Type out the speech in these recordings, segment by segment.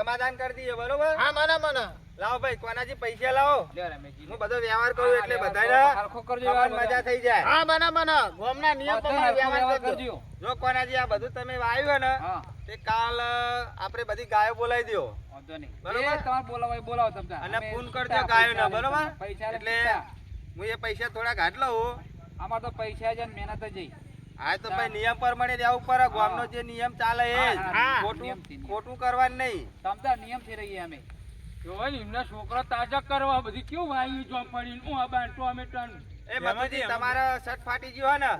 સમાધાન કરી દઈએ બરોબર. હા મને લાવો ભાઈ કોનાજી પૈસા લાવો. લ્યો રમેશજી હું બધો વ્યવહાર કરું એટલે બધાને હરખો કરજો યાર, મજા થઈ જાય. હા મને ગોમના નિયમ પ્રમાણે વ્યવહાર કરજો. જો કોનાજી આ બધું તમે વાવ્યું ને હા તે કાલ આપણે બધી ગાયો બોલાવી દો વાંધો નહીં. બરોબર. એ તમારે બોલાવો એ બોલાવો તમ તાર. અને અમે ફોન છૂટા કરજો ગાયોને, પૈસા બરોબર? પૈસા એટલે છૂટા. હું એ પૈસા થોડા ઘાટ લઉં. અમાર તો પૈસા છે ને મહેનત જ જઈ. આ તો ભાઈ નિયમ પ્રમાણે રહેવું પડે. ગામનો જે નિયમ ચાલે એ જ. હા, ખોટું નિયમથી નિયમ. ખોટું કરવાનું નહીં. તમ તાર નિયમથી રહીએ અમે. એમના છોકરા તાજા કરવા બધી કેવું વાયુ જોમ પડી હું આ બાન ટોમેટન એ મધુજી તમારા શર્ટ ફાટી ગયો હે ને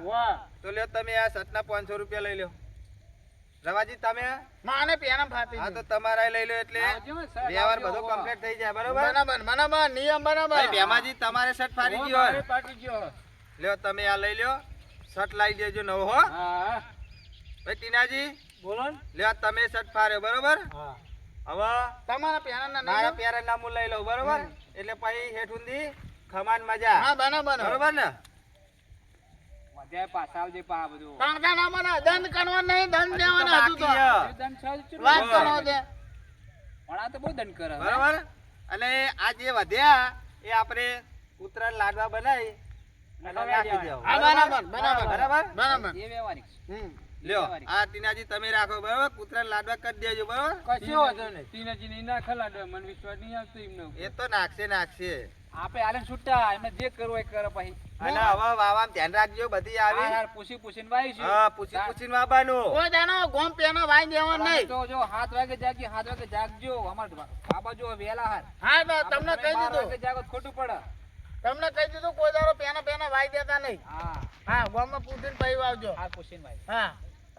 તો લ્યો તમે આ શર્ટના 500 રૂપિયા લઈ લ્યો. રવાજી તમે માને પેના ફાટી હા તો તમારા લઈ લો એટલે વ્યવહાર બધો કમ્પ્લીટ થઈ જાય બરોબર. બરાબર નિયમ બરાબર. ભાઈ ભેમાજી તમારે શર્ટ ફાટી ગયો હે. પાટી ગયો લ્યો તમે આ લઈ લ્યો. શર્ટ લાવી દેજો નવો હો. હા ભાઈ ટીનાજી બોલો ને લ્યો તમે શર્ટ ફાર્યો બરોબર. હા હવે તમારા પેના મારા પ્યારા નામ લઈ લઉં બરોબર. એટલે પછી હેઠુંથી ખમાન મજા. હા બરાબર બરોબર ને મજા પાછા આવજે પા બધું. કાંગડા ના મને દંડ કરવાનો નહીં, દંડ દેવાનો હતું તો બાકી છે. એ દંડ સાલ ચૂલો. વાત કરો છે. પણ આ તો બહુ દંડ કરે. બરોબર. અને આ જે વધ્યા એ આપણે કૂતરા લાડવા બનાવી અને નાખી દેવું. હા બરાબર બરાબર. એ વ્યવહારિક. લ્યો આ ટીનાજી તમે રાખો બરોબર. કૂતરા લાડવા કરી દેજો બરોબર. કશો વાંધો નહીં તીનાજી ની ના ખલાડે મને વિશ્વાસ નહીં આવતો એમને એ તો નાખશે. આપણે આલે છૂટા એમને જે કરવું એ કરે પછી. અને હવે વાવામાં ધ્યાન રાખજો. બધી આવી યાર પૂછીને વાવીશું. હા પૂછીને વાવવાનું. કોઈ દાનો ગોમ પેનો વાઈ દેવાનો અમે નહીં. તો જો 7 વાગે જાગીએ 7 વાગે જાગજો. અમાર બાબા જો વેલા હાર. હા બસ તમને કહી 12 વાગે દીધું, જાગો તો ખોટું પડે. તમને કહી દીધું કોઈ દારો પેના વાઈ દેતા નહીં. હા હા ગોમમાં પૂછીને પછી વાવજો. હા પૂછીને વાવી. હા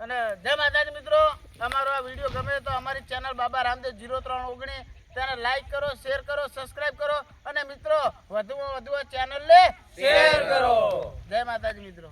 અને જય માતાજી મિત્રો, તમારો આ વિડીયો ગમે તો અમારી ચેનલ બાબા રામદેવ 0319 તેને લાઈક કરો, શેર કરો, સબસ્ક્રાઇબ કરો અને મિત્રો વધુમાં વધુ આ ચેનલ ને શેર કરો. જય માતાજી મિત્રો.